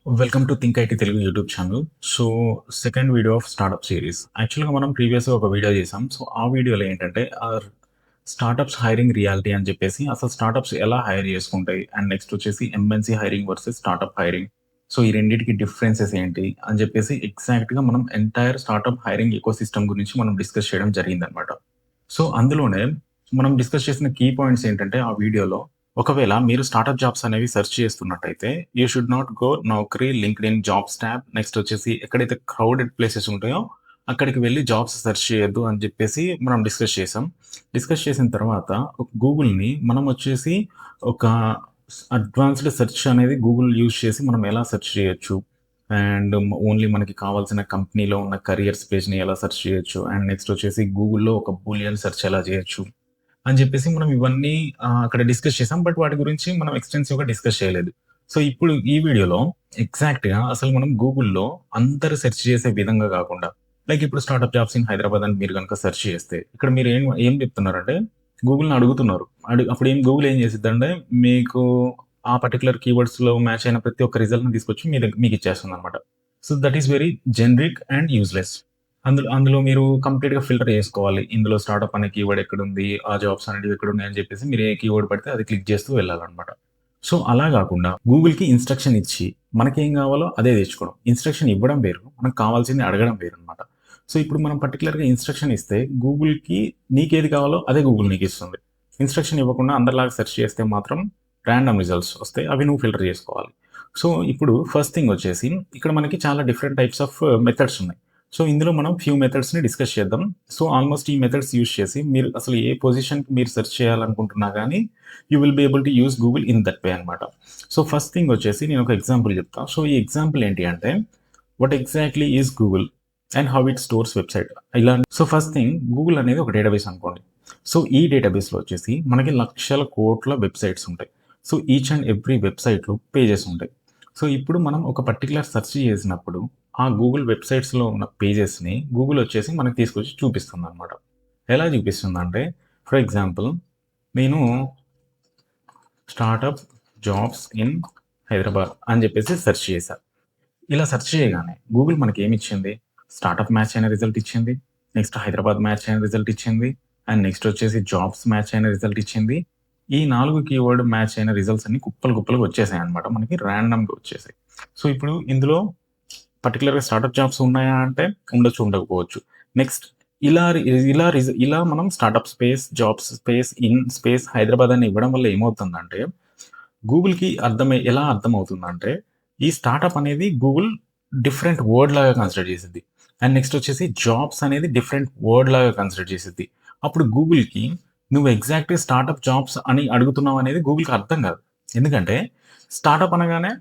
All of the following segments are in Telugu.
Welcome to think IT Telugu YouTube channel. So, second video of startup series. యాక్చువల్‌గా మనం ప్రీవియస్‌గా ఒక వీడియో చేసాం. సో, ఆ వీడియోలో ఏంటంటే స్టార్టప్స్ హైరింగ్ రియాలిటీ అని చెప్పేసి అసలు స్టార్టప్స్ ఎలా హైర్ చేసుకుంటాయి? అండ్ నెక్స్ట్ వచ్చేసి MNC hiring versus startup hiring. So, ఈ రెండిటికి డిఫరెన్సెస్ ఏంటి? అని చెప్పేసి ఎగ్జాక్ట్‌గా మనం ఎంటైర్ స్టార్టప్ హైరింగ్ ఎకోసిస్టమ్ గురించి మనం డిస్కస్ చేయడం జరిగిందనమాట. సో, అందులోనే మనం డిస్కస్ చేసిన కీ పాయింట్స్ ఏంటంటే ఆ వీడియోలో ఒకవేళ మీరు స్టార్టప్ జాబ్స్ అనేవి సెర్చ్ చేస్తున్నట్టయితే you should not go Naukri, LinkedIn, jobs tab next వచ్చేసి ఎక్కడైతే క్రౌడెడ్ ప్లేసెస్ ఉంటాయో అక్కడికి వెళ్లి జాబ్స్ సెర్చ్ చేయొద్దు అని చెప్పేసి మనం డిస్కస్ చేసాం. డిస్కస్ చేసిన తర్వాత గూగుల్‌ని మనం వచ్చేసి ఒక అడ్వాన్స్‌డ్ సెర్చ్ అనేది గూగుల్ యూజ్ చేసి మనం ఎలా సెర్చ్ చేయొచ్చు. అండ్ ఓన్లీ మనకి కావాల్సిన కంపెనీలో ఉన్న కెరియర్స్ పేజ్‌ని ఎలా సెర్చ్ చేయొచ్చు. అండ్ నెక్స్ట్ వచ్చేసి గూగుల్‌లో ఒక బూలియన్ సెర్చ్ ఎలా చేయొచ్చు. అని చెప్పేసి మనం ఇవన్నీ అక్కడ డిస్కస్ చేసాం. బట్ వాటి గురించి మనం ఎక్స్‌టెన్సివ్‌గా డిస్కస్ చేయలేదు. సో, ఇప్పుడు ఈ వీడియోలో ఎగ్జాక్ట్‌గా అసలు మనం గూగుల్‌లో అందరూ సెర్చ్ చేసే విధంగా గాకుండా, లైక్ ఇప్పుడు స్టార్టప్ జాబ్స్ ఇన్ హైదరాబాద్ అని మీరు గనుక సెర్చ్ చేస్తే, ఇక్కడ మీరు ఏం ఏం చెప్తున్నారంటే గూగుల్‌ని అడుగుతున్నారు. అప్పుడు గూగుల్ ఏం చేసిద్దంటే మీకు ఆ పర్టిక్యులర్ కీవర్డ్స్‌లో మ్యాచ్ అయిన ప్రతి ఒక్క రిజల్ట్‌ని తీసుకొచ్చి మీకిచ్చేస్తుందన్నమాట. So, that is very generic and useless. అందులో అందులో మీరు కంప్లీట్‌గా ఫిల్టర్ చేసుకోవాలి. ఇందులో స్టార్టప్ అనే కీవర్డ్ ఎక్కడుంది? ఆ జాబ్స్ అనేటివి ఎక్కడున్నాయని చెప్పేసి మీరు ఏ కీవర్డ్ పడితే అది క్లిక్ చేస్తూ వెళ్ళాలనమాట. సో, అలా గాకుండా గూగుల్‌కి ఇన్‌స్ట్రక్షన్ ఇచ్చి మనకేం గావాలో అదే తెచ్చుకోవడం. ఇన్‌స్ట్రక్షన్ ఇవ్వడం వేరు. మనకు కావాల్సింది అడగడం వేరనమాట. సో, ఇప్పుడు మనం పర్టిక్యులర్‌గా ఇన్‌స్ట్రక్షన్ ఇస్తే గూగుల్‌కి నీకేది కావాలో అదే గూగుల్ నీకిస్తుంది. ఇన్‌స్ట్రక్షన్ ఇవ్వకుండా అందరిలాగా సెర్చ్ చేస్తే మాత్రం రాండమ్ రిజల్ట్స్ వస్తాయి. అవి నువ్వు ఫిల్టర్ చేసుకోవాలి. సో, ఇప్పుడు ఫస్ట్ థింగ్ వచ్చేసి ఇక్కడ మనకి చాలా డిఫరెంట్ టైప్స్ ఆఫ్ మెథడ్స్ ఉన్నాయి. సో, ఇందులో మనం ఫ్యూ మెథడ్స్‌ని డిస్కస్ చేద్దాం. సో, ఆల్‌మోస్ట్ ఈ మెథడ్స్ యూజ్ చేసి మీరు అసలు ఏ పొజిషన్‌కి మీరు సెర్చ్ చేయాలనుకుంటున్నా గానీ, you will be able to use Google in that way అనమాట. సో, ఫస్ట్ థింగ్ వచ్చేసి నేను ఒక ఎగ్జాంపుల్ చెప్తా. సో, ఈ ఎగ్జాంపుల్ ఏంటి అంటే, what exactly is Google and how it stores website. So, first thing Google అనేది ఒక డేటాబేస్ అనుకోండి. సో, ఈ డేటాబేస్‌లో వచ్చేసి మనకి లక్షల కోట్ల వెబ్‌సైట్స్ ఉంటాయి. సో, ఈచ్ అండ్ ఎవ్రీ వెబ్‌సైట్‌లో పేజెస్ ఉంటాయి. సో, ఇప్పుడు మనం ఒక పర్టిక్యులర్ సెర్చ్ చేసినప్పుడు ఆ గూగుల్ వెబ్‌సైట్స్‌లో ఉన్న పేజెస్‌ని గూగుల్ వచ్చేసి మనకు తీసుకొచ్చి చూపిస్తుందనమాట. ఎలా చూపిస్తుందంటే, ఫర్ ఎగ్జాంపుల్ నేను స్టార్టప్ జాబ్స్ ఇన్ హైదరాబాద్ అని చెప్పేసి సెర్చ్ చేశా. ఇలా సెర్చ్ చేయగానే గూగుల్ మనకేమిచ్చింది? స్టార్టప్ మ్యాచ్ అయిన రిజల్ట్ ఇచ్చింది. నెక్స్ట్ హైదరాబాద్ మ్యాచ్ అయిన రిజల్ట్ ఇచ్చింది. అండ్ నెక్స్ట్ వచ్చేసి జాబ్స్ మ్యాచ్ అయిన రిజల్ట్ ఇచ్చింది. ఈ 4 కీవర్డ్ మ్యాచ్ అయిన రిజల్ట్స్ అన్నీ కుప్పలు కుప్పలుగా వచ్చేసాయన్నమాట. మనకి రాండమ్‌గా వచ్చేసాయి. సో, ఇప్పుడు ఇందులో పర్టిక్యులర్‌గా స్టార్టప్ జాబ్స్ ఉన్నాయా అంటే ఉండొచ్చు, ఉండకపోవచ్చు. నెక్స్ట్ ఇలా రి ఇలా రిజ ఇలా మనం startup space, jobs space, in space Hyderabad అని ఇవ్వడం వల్ల ఏమవుతుందంటే గూగుల్‌కి ఎలా అర్థమవుతుందంటే, ఈ స్టార్టప్ అనేది గూగుల్ డిఫరెంట్ వర్డ్ లాగా కన్సిడర్ చేసిద్ది. అండ్ నెక్స్ట్ వచ్చేసి జాబ్స్ అనేది డిఫరెంట్ వర్డ్ లాగా కన్సిడర్ చేసిద్ది. అప్పుడు గూగుల్‌కి నువ్వు ఎగ్జాక్ట్‌గా స్టార్టప్ జాబ్స్ అని అడుగుతున్నావు అనేది గూగుల్‌కి అర్థం కాదు. ఎందుకంటే స్టార్టప్ అనగానే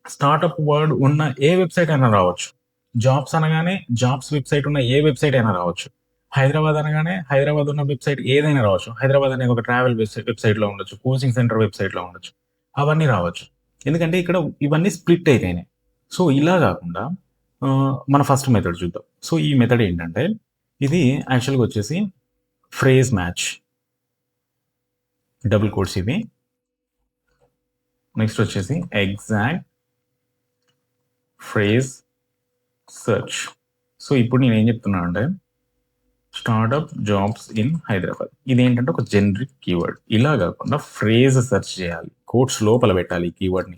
స్టార్టప్ వర్డ్ ఉన్న ఏ వెబ్‌సైట్ అయినా రావచ్చు. జాబ్స్ అనగానే జాబ్స్ వెబ్‌సైట్ ఉన్న ఏ వెబ్‌సైట్ అయినా రావచ్చు. హైదరాబాద్ అనగానే హైదరాబాద్ ఉన్న వెబ్‌సైట్ ఏదైనా రావచ్చు. హైదరాబాద్ అనేది ఒక ట్రావెల్ వెబ్‌సైట్‌లో ఉండొచ్చు. కోచింగ్ సెంటర్ వెబ్‌సైట్‌లో ఉండొచ్చు. అవన్నీ రావచ్చు. ఎందుకంటే ఇక్కడ ఇవన్నీ స్ప్లిట్ అయిపోయినాయి. సో, ఇలా గాకుండా మన ఫస్ట్ మెథడ్ చూద్దాం. సో, ఈ మెథడ్ ఏంటంటే ఇది యాక్చువల్‌గా వచ్చేసి ఫ్రేజ్ మ్యాచ్. డబుల్ కోట్స్ ఇవి. నెక్స్ట్ వచ్చేసి ఎగ్జాక్ట్ ఫ్రేజ్ సెర్చ్. సో, ఇప్పుడు నేనేం చెప్తున్నానంటే స్టార్టప్ జాబ్స్ ఇన్ హైదరాబాద్. ఇదేంటంటే ఒక జనరిక్ కీవర్డ్. ఇలా గాకుండా ఫ్రేజ్ సెర్చ్ చేయాలి. కోట్స్ లోపల పెట్టాలి ఈ కీవర్డ్‌ని.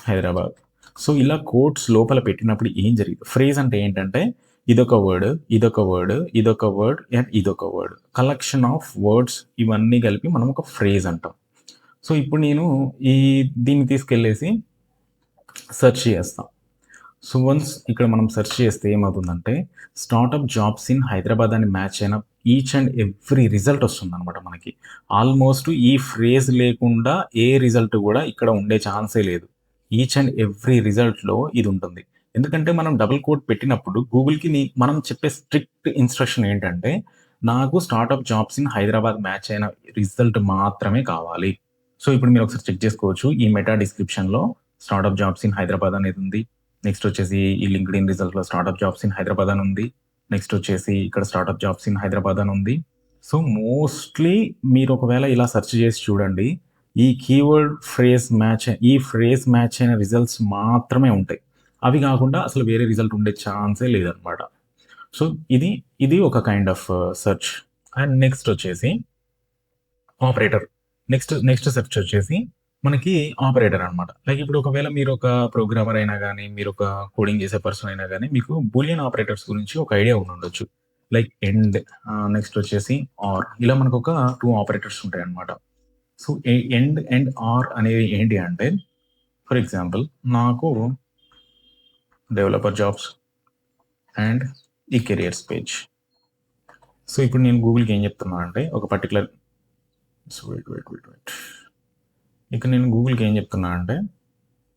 హైదరాబాద్. సో, ఇలా కోట్స్ లోపల పెట్టినప్పుడు ఏం జరిగింది? ఫ్రేజ్ అంటే ఏంటంటే ఇదొక వర్డ్, ఇదొక వర్డ్, ఇదొక వర్డ్ అండ్ ఇదొక వర్డ్. కలెక్షన్ ఆఫ్ వర్డ్స్ ఇవన్నీ కలిపి మనం ఒక ఫ్రేజ్ అంటాం. సో, ఇప్పుడు నేను ఈ దీన్ని తీసుకెళ్ళేసి సెర్చ్ చేస్తా. సో, వన్స్ ఇక్కడ మనం సెర్చ్ చేస్తే ఏమవుతుందంటే, స్టార్టప్ జాబ్స్ ఇన్ హైదరాబాద్ అని మ్యాచ్ అయిన ఈచ్ అండ్ ఎవ్రీ రిజల్ట్ వస్తుందనమాట మనకి. ఆల్మోస్ట్ ఈ ఫ్రేజ్ లేకుండా ఏ రిజల్ట్ గూడా ఇక్కడ ఉండే ఛాన్సే లేదు. ఈచ్ అండ్ ఎవ్రీ రిజల్ట్‌లో ఇది ఉంటుంది. ఎందుకంటే మనం డబుల్ కోట్ పెట్టినప్పుడు గూగుల్‌కి మనం చెప్పే స్ట్రిక్ట్ ఇన్‌స్ట్రక్షన్ ఏంటంటే, నాకు startup jobs in Hyderabad match అయిన రిజల్ట్ మాత్రమే కావాలి. సో, ఇప్పుడు మీరు ఒకసారి చెక్ చేసుకోవచ్చు. ఈ మెటా డిస్క్రిప్షన్‌లో స్టార్టప్ జాబ్స్ ఇన్ హైదరాబాద్ అనేది ఉంది. నెక్స్ట్ వచ్చేసి ఈ లింక్డ్ఇన్ రిజల్ట్‌లో స్టార్టప్ జాబ్స్ ఇన్ హైదరాబాద్ అని ఉంది. నెక్స్ట్ వచ్చేసి ఇక్కడ స్టార్టప్ జాబ్స్ ఇన్ హైదరాబాద్ అని ఉంది. సో, మోస్ట్‌లీ మీరు ఒకవేళ ఇలా సెర్చ్ చేసి చూడండి. ఈ కీవర్డ్ ఈ ఫ్రేజ్ మ్యాచ్ అయిన రిజల్ట్స్ మాత్రమే ఉంటాయి. అవి కాకుండా అసలు వేరే రిజల్ట్ ఉండే ఛాన్సే లేదనమాట. సో ఇది ఒక kind of search. And next వచ్చేసి ఆపరేటర్. నెక్స్ట్ సెర్చ్ వచ్చేసి మనకి ఆపరేటర్ అనమాట. లైక్ ఇప్పుడు ఒకవేళ మీరు ఒక ప్రోగ్రామర్ అయినా గానీ, మీరు ఒక కోడింగ్ చేసే పర్సన్ అయినా గానీ, మీకు బూలియన్ ఆపరేటర్స్ గురించి ఒక ఐడియా ఉండుండొచ్చు. లైక్ ఎండ్, నెక్స్ట్ వచ్చేసి ఆర్, ఇలా మనకు ఒక 2 ఆపరేటర్స్ ఉంటాయన్నమాట. సో ఎండ్ అండ్ ఆర్ అనేవి ఏంటి అంటే, ఫర్ ఎగ్జాంపుల్ నాకు డెవలపర్ జాబ్స్ అండ్ ఈ కెరియర్స్ పేజ్. సో ఇప్పుడు నేను గూగుల్కి ఏం చెప్తున్నా అంటే ఒక పర్టికులర్ ఇక్కడ నేను గూగుల్కి ఏం చెప్తున్నా అంటే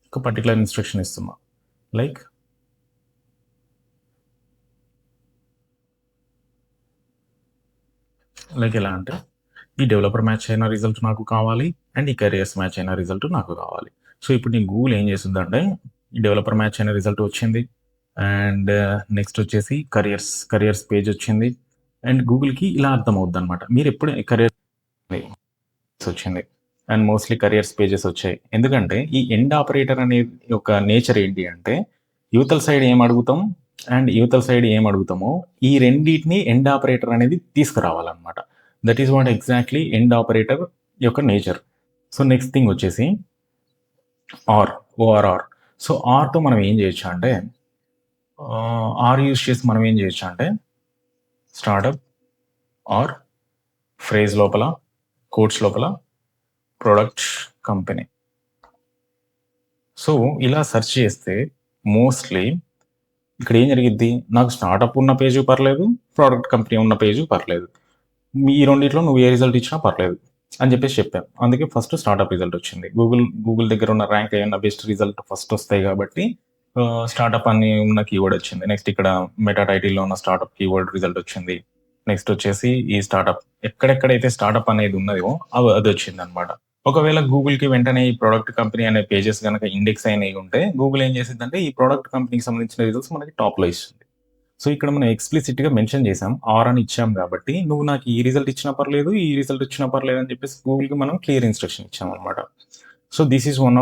ఒక పర్టికులర్ ఇన్స్ట్రక్షన్ ఇస్తున్నా. లైక్ ఎలా అంటే ఈ డెవలపర్ మ్యాచ్ అయిన రిజల్ట్ నాకు కావాలి అండ్ ఈ కెరియర్స్ మ్యాచ్ అయిన రిజల్ట్ నాకు కావాలి. సో ఇప్పుడు నేను గూగుల్ ఏం చేస్తుందంటే ఈ డెవలపర్ మ్యాచ్ అయిన రిజల్ట్ వచ్చింది అండ్ నెక్స్ట్ వచ్చేసి కరియర్స్ పేజ్ వచ్చింది. అండ్ గూగుల్కి ఇలా అర్థమవుద్ది అనమాట. మీరు ఎప్పుడు కరియర్స్ వచ్చింది అండ్ మోస్ట్లీ కరియర్స్ పేజెస్ వచ్చాయి. ఎందుకంటే ఈ ఎండ్ ఆపరేటర్ అనే ఒక నేచర్ ఏంటి అంటే యువతల సైడ్ ఏం అడుగుతాం అండ్ యువతల సైడ్ ఏం అడుగుతామో ఈ రెండింటిని ఎండ్ ఆపరేటర్ అనేది తీసుకురావాలన్నమాట. That is what exactly and operator యొక్క నేచర్. సో నెక్స్ట్ థింగ్ వచ్చేసి ఓఆర్ఆర్. సో ఆర్తో మనం ఏం చేయొచ్చు అంటే ఆర్ యూజ్ చేసి మనం ఏం చేయొచ్చు అంటే స్టార్టప్ ఆర్ ఫ్రేజ్ లోపల కోడ్స్ లోపల ప్రొడక్ట్ కంపెనీ. సో ఇలా సెర్చ్ చేస్తే మోస్ట్లీ ఇక్కడ ఏం జరిగిద్ది, నాకు స్టార్టప్ ఉన్న పేజీ పర్లేదు, ప్రోడక్ట్ కంపెనీ ఉన్న పేజీ పర్లేదు, ఈ రెండిట్లో నువ్వు ఏ రిజల్ట్ ఇచ్చినా పర్లేదు అని చెప్పేసి చెప్పాను. అందుకే ఫస్ట్ స్టార్టప్ రిజల్ట్ వచ్చింది. గూగుల్ దగ్గర ఉన్న ర్యాంక్ ఏమన్నా బెస్ట్ రిజల్ట్ ఫస్ట్ వస్తాయి కాబట్టి స్టార్టప్ అని ఉన్న కీవర్డ్ వచ్చింది. నెక్స్ట్ ఇక్కడ మెటా టైటిల్లో ఉన్న స్టార్టప్ కీవర్డ్ రిజల్ట్ వచ్చింది. నెక్స్ట్ వచ్చేసి ఈ స్టార్టప్ ఎక్కడెక్కడైతే స్టార్టప్ అనేది ఉన్నదో అది వచ్చింది అనమాట. ఒకవేళ గూగుల్కి వెంటనే ఈ ప్రోడక్ట్ కంపెనీ అనే పేజెస్ కనుక ఇండెక్స్ అయినవి ఉంటే గూగుల్ ఏం చేసిందంటే ఈ ప్రోడక్ట్ కంపెనీకి సంబంధించిన రిజల్ట్స్ మనకి టాప్లో ఇస్తుంది. సో ఇక్కడ మనం ఎక్స్ప్లిసిట్గా మెన్షన్ చేసాం, ఆర్ అని ఇచ్చాం కాబట్టి నువ్వు నాకు ఈ రిజల్ట్ ఇచ్చినా పర్లేదు, ఈ రిజల్ట్ ఇచ్చినా పర్లేదు అని చెప్పేసి గూగుల్కి మనం క్లియర్ ఇన్స్ట్రక్షన్ ఇచ్చాం అనమాట. So this is one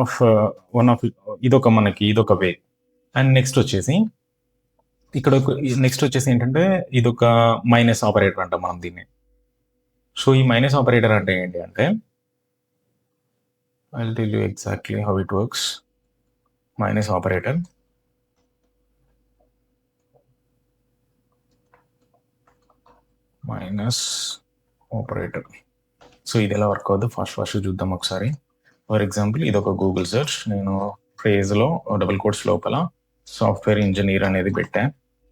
of ఇదొక వే. అండ్ నెక్స్ట్ వచ్చేసి ఏంటంటే ఇదొక మైనస్ ఆపరేటర్ అంటాం మనం దీన్ని. సో ఈ మైనస్ ఆపరేటర్ అంటే ఏంటి అంటే I'll tell you exactly how it works. Minus operator. So ఇది ఎలా వర్క్ అవుతుంది ఫస్ట్ చూద్దాం ఒకసారి. ఫర్ ఎగ్జాంపుల్ ఇది ఒక గూగుల్ సెర్చ్. నేను ఫ్రేజ్లో డబుల్ కోట్స్ లోపల సాఫ్ట్వేర్ ఇంజనీర్ అనేది పెట్టా.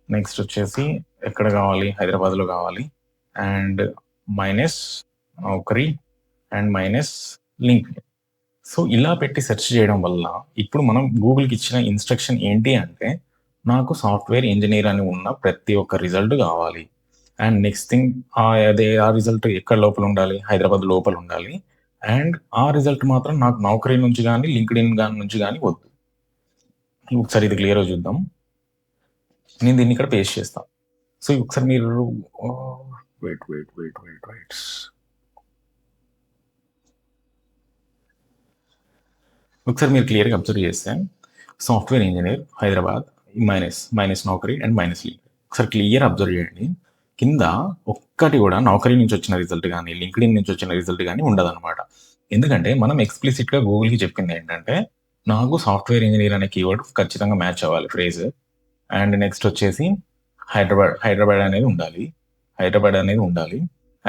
నెక్స్ట్ వచ్చేసి ఎక్కడ కావాలి, హైదరాబాద్లో కావాలి. And minus Naukri and minus link. So ఇలా పెట్టి సెర్చ్ చేయడం వల్ల ఇప్పుడు మనం గూగుల్కి ఇచ్చిన ఇన్స్ట్రక్షన్ ఏంటి అంటే నాకు సాఫ్ట్వేర్ ఇంజనీర్ అని ఉన్న ప్రతి ఒక్క రిజల్ట్ కావాలి. అండ్ నెక్స్ట్ థింగ్ ఆ రిజల్ట్ ఎక్కడ లోపల ఉండాలి, హైదరాబాద్ లోపల ఉండాలి. అండ్ ఆ రిజల్ట్ మాత్రం నాకు నౌకరీ నుంచి కానీ లింక్డ్ఇన్ నుంచి కానీ వద్దు. ఒకసారి ఇది క్లియర్గా చూద్దాం. నేను దీన్ని ఇక్కడ పేస్ట్ చేస్తాను. సో ఒకసారి మీరు వెయిట్ ఒకసారి మీరు క్లియర్గా అబ్జర్వ్ చేస్తే software engineer Hyderabad minus Naukri and minus link. ఒకసారి క్లియర్ అబ్జర్వ్ చేయండి. కింద ఒక్కటి కూడా నౌకరీ నుంచి వచ్చిన రిజల్ట్ కానీ లింక్డ్ఇన్ నుంచి వచ్చిన రిజల్ట్ కానీ ఉండదన్నమాట. ఎందుకంటే మనం ఎక్స్ప్లిసిట్గా గూగుల్కి చెప్పింది ఏంటంటే నాకు సాఫ్ట్వేర్ ఇంజనీర్ అనే కీవర్డ్ ఖచ్చితంగా మ్యాచ్ అవ్వాలి ఫ్రేజ్. అండ్ నెక్స్ట్ వచ్చేసి హైదరాబాద్ అనేది ఉండాలి.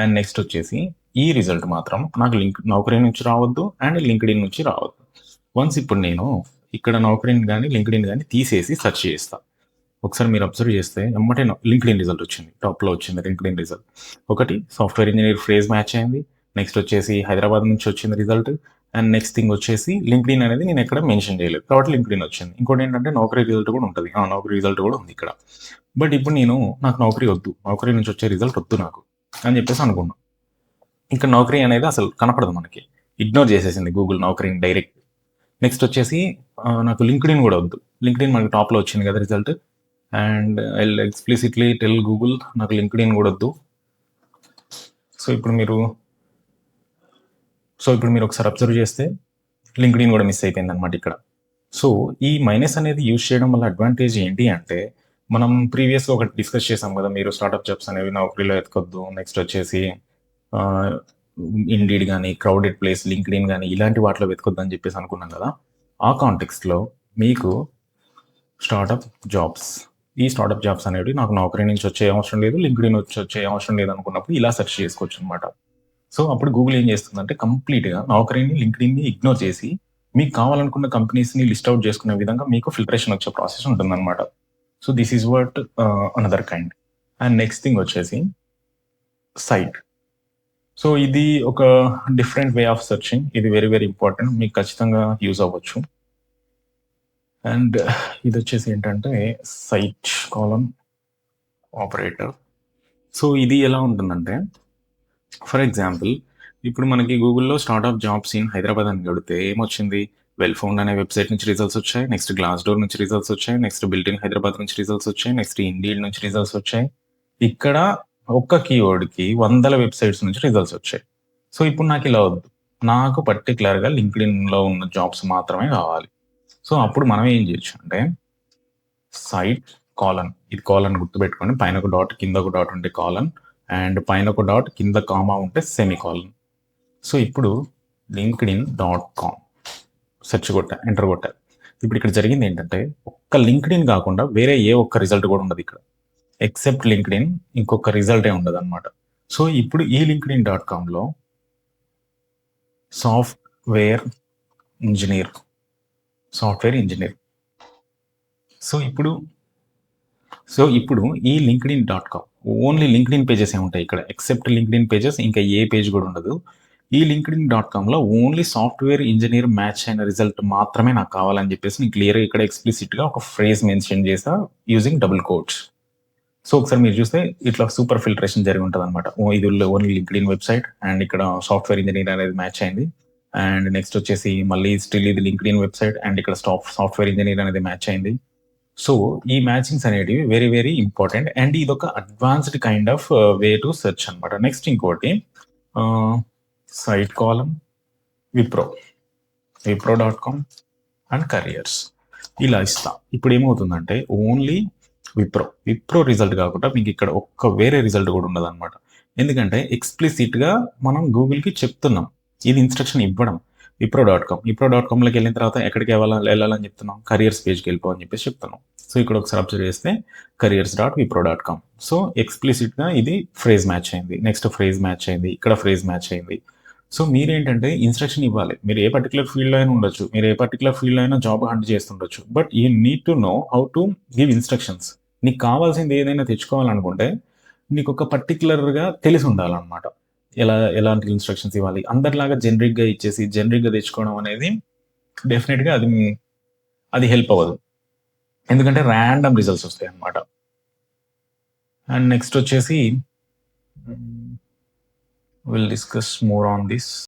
అండ్ నెక్స్ట్ వచ్చేసి ఈ రిజల్ట్ మాత్రం నాకు నౌకరీ నుంచి రావద్దు అండ్ లింక్డ్ఇన్ నుంచి రావద్దు. వన్స్ ఇప్పుడు నేను ఇక్కడ నౌకరీని కానీ లింక్డ్ఇన్ కానీ తీసేసి సెర్చ్ చేస్తా. ఒకసారి మీరు అబ్జర్వ్ చేస్తే ఎమ్మటే లింక్డ్ఇన్ రిజల్ట్ వచ్చింది, టాప్లో వచ్చింది లింక్డ్ఇన్ రిజల్ట్. ఒకటి సాఫ్ట్వేర్ ఇంజనీర్ ఫ్రేజ్ మ్యాచ్ అయింది. నెక్స్ట్ వచ్చేసి హైదరాబాద్ నుంచి వచ్చింది రిజల్ట్. అండ్ నెక్స్ట్ థింగ్ వచ్చేసి లింక్డ్ఇన్ అనేది నేను ఎక్కడ మెన్షన్ చేయలేదు కాబట్టి లింక్డ్ఇన్ వచ్చింది. ఇంకోటి ఏంటంటే నౌకరీ రిజల్ట్ కూడా ఉంటుంది, నౌకరీ రిజల్ట్ కూడా ఉంది ఇక్కడ. బట్ ఇప్పుడు నాకు నౌకరీ వద్దు, నౌకరీ నుంచి వచ్చే రిజల్ట్ వద్దు నాకు అని చెప్పేసి అనుకున్నాను. ఇంకా నౌకరీ అనేది అసలు కనపడదు మనకి, ఇగ్నోర్ చేసేసింది గూగుల్ నౌకరీని డైరెక్ట్. నెక్స్ట్ వచ్చేసి నాకు లింక్డ్ఇన్ కూడా వద్దు, లింక్డ్ఇన్ మనకి టాప్లో వచ్చింది కదా result. And I explicitly tell Google నాకు లింక్డ్ఇన్ కూడా వద్దు. సో ఇప్పుడు మీరు సో, ఇప్పుడు మీరు ఒకసారి అబ్జర్వ్ చేస్తే లింక్డ్ఇన్ కూడా మిస్ అయిపోయిందనమాట ఇక్కడ. సో, ఈ మైనస్ అనేది యూజ్ చేయడం వల్ల అడ్వాంటేజ్ ఏంటి అంటే, మనం ప్రీవియస్‌గా ఒకటి డిస్కస్ చేసాం కదా! మీరు స్టార్టప్ జాబ్స్ అనేవి నౌకరీలో ఎతకొద్దు. నెక్స్ట్ వచ్చేసి ఆహ్, ఇండీడ్ గాని, క్రౌడెడ్ ప్లేస్, లింక్డ్ఇన్ గాని ఇలాంటి వాటిలో వెతకొద్దని చెప్పేసి అనుకున్నాం కదా! ఆ కాంటెక్స్ట్‌లో మీకు స్టార్టప్ జాబ్స్. ఈ స్టార్టప్ జాబ్స్ అనేవి నాకు నౌకరీ నుంచి వచ్చే అవసరం లేదు. లింక్డ్ఇన్ నుంచి వచ్చే అవసరం లేదనుకున్నప్పుడు ఇలా సెర్చ్ చేసుకోవచ్చనమాట. సో, అప్పుడు గూగుల్ ఏం చేస్తుందంటే కంప్లీట్‌గా నౌకరీని, లింక్డ్ఇన్‌ని ఇగ్నోర్ చేసి మీకు కావాలనుకున్న కంపెనీస్‌ని లిస్ట్ ఔట్ చేసుకునే విధంగా మీకు ఫిల్టరేషన్ వచ్చే ప్రాసెస్ ఉంటుందనమాట. So, this is what another kind. And next thing వచ్చేసి సైట్. సో, ఇది ఒక డిఫరెంట్ వే ఆఫ్ సెర్చింగ్. ఇది వెరీ, వెరీ ఇంపార్టెంట్. మీకు ఖచ్చితంగా యూజ్ అవ్వచ్చు. అండ్ ఇదొచ్చేసి ఏంటంటే సైట్ కాలమ్ ఆపరేటర్. సో, ఇది ఎలా ఉంటుందంటే ఫర్ ఎగ్జాంపుల్ ఇప్పుడు మనకి గూగుల్‌లో స్టార్టప్ జాబ్స్ ఇన్ హైదరాబాద్ అని కొడితే ఏమొచ్చింది? వెల్ ఫౌండ్ అనే వెబ్‌సైట్ నుంచి రిజల్ట్స్ వచ్చాయి. నెక్స్ట్ గ్లాస్ డోర్ నుంచి రిజల్ట్స్ వచ్చాయి. నెక్స్ట్ బిల్ట్ ఇన్ హైదరాబాద్ నుంచి రిజల్ట్స్ వచ్చాయి. నెక్స్ట్ ఇండీడ్ నుంచి రిజల్ట్స్ వచ్చాయి. ఇక్కడ ఒక్క కీవర్డ్‌కి వందల వెబ్‌సైట్స్ నుంచి రిజల్ట్స్ వచ్చాయి. సో, ఇప్పుడు నాకిలా వద్దు. నాకు పర్టిక్యులర్‌గా లింక్డ్ఇన్‌లో ఉన్న జాబ్స్ మాత్రమే కావాలి. సో, అప్పుడు మనం ఏం చేయొచ్చు అంటే సైట్ కాలన్. ఇది కాలన్ గుర్తుపెట్టుకోండి. పైన ఒక డాట్, కింద ఒక డాట్ ఉంటే కాలన్ అండ్ పైన ఒక డాట్, కింద కామా ఉంటే సెమీకాలన్. సో, ఇప్పుడు లింక్డ్ఇన్.కామ్ సెర్చ్ కొట్టా, ఎంటర్ కొట్టా. ఇప్పుడు ఇక్కడ జరిగింది ఏంటంటే ఒక్క లింక్డ్ఇన్ కాకుండా వేరే ఏ ఒక్క రిజల్ట్ కూడా ఉండదు ఇక్కడ. ఎక్సెప్ట్ లింక్డ్ఇన్ ఇంకొక రిజల్టే ఉండదనమాట. సో, ఇప్పుడు ఈ లింక్డ్ఇన్.కామ్‌లో software engineer, software engineer. So, ఇప్పుడు ఈ లింక్డ్ఇన్.కామ్ ఓన్లీ లింక్డ్ఇన్ పేజెసే ఉంటాయి ఇక్కడ. ఎక్సెప్ట్ లింక్డ్ఇన్ పేజెస్ ఇంకా ఏ పేజ్ కూడా ఉండదు. ఈ లింక్డ్ఇన్.కామ్‌లో ఓన్లీ సాఫ్ట్‌వేర్ ఇంజినీర్ మ్యాచ్ అయిన రిజల్ట్ మాత్రమే నాకు కావాలని చెప్పేసి నేను క్లియర్‌గా ఇక్కడ ఎక్స్‌ప్లిసిట్‌గా ఒక ఫ్రేజ్ మెన్షన్ చేశా యూజింగ్ డబుల్ కోట్స్. సో, ఒకసారి మీరు చూస్తే ఇట్లా సూపర్ ఫిల్టరేషన్ జరిగి ఉంటదనమాట. ఇది ఓన్లీ లింక్డ్ఇన్ వెబ్‌సైట్ అండ్ ఇక్కడ సాఫ్ట్‌వేర్ ఇంజినీర్ అనేది మ్యాచ్ అయింది. అండ్ నెక్స్ట్ వచ్చేసి మళ్ళీ స్టిల్ ఇది లింక్డ్ఇన్ వెబ్‌సైట్ అండ్ ఇక్కడ సాఫ్ట్‌వేర్ ఇంజినీర్ అనేది మ్యాచ్ అయింది. సో, ఈ మ్యాచింగ్స్ అనేటివి వెరీ, వెరీ ఇంపార్టెంట్ అండ్ ఇదొక advanced kind of way to search అనమాట. నెక్స్ట్ ఇంకోటి సైట్ కాలమ్, విప్రో.కామ్ అండ్ కరియర్స్ ఇలా ఇస్తా. ఇప్పుడు ఏమవుతుందంటే ఓన్లీ విప్రో రిజల్ట్ కాకుండా మీకు ఇక్కడ ఒక్క వేరే రిజల్ట్ కూడా ఉండదనమాట. ఎందుకంటే ఎక్స్‌ప్లిసిట్‌గా మనం గూగుల్‌కి చెప్తున్నాం. ఇది ఇన్‌స్ట్రక్షన్ ఇవ్వడం. విప్రో.కామ్‌లోకి వెళ్ళిన తర్వాత ఎక్కడికి వెళ్ళాలని చెప్తున్నాం? కరియర్స్ పేజ్‌కి వెళ్ళిపో అని చెప్పేసి చెప్తున్నాం. సో, ఇక్కడ ఒకసారి అబ్జర్వ్ చేస్తే careers.wipro.com. సో, ఎక్స్‌ప్లిసిట్‌గా ఇది ఫ్రేజ్ మ్యాచ్ అయింది. నెక్స్ట్ ఫ్రేజ్ మ్యాచ్ అయింది. ఇక్కడ ఫ్రేజ్ మ్యాచ్ అయింది. సో, మీరేంటంటే ఇన్‌స్ట్రక్షన్ ఇవ్వాలి. మీరు ఏ పర్టిక్యులర్ ఫీల్డ్‌లో అయినా ఉండొచ్చు. మీరు ఏ పర్టిక్యులర్ ఫీల్డ్‌లో అయినా జాబ్ హంట్ చేస్తుండొచ్చు. But you need to know how to give instructions. నీకు కావాల్సింది ఏదైనా తెచ్చుకోవాలనుకుంటే నీకొక పర్టిక్యులర్‌గా తెలిసి ఉండాలనమాట. ఎలాంటి ఇన్‌స్ట్రక్షన్స్ ఇవ్వాలి. అందరిలాగా జనరిక్‌గా ఇచ్చేసి జనరిక్‌గా తెచ్చుకోవడం అనేది డెఫినిట్‌గా అది హెల్ప్ అవ్వదు. ఎందుకంటే రాండమ్ రిజల్ట్స్ వస్తాయన్నమాట. అండ్ నెక్స్ట్ వచ్చేసి will discuss more on this.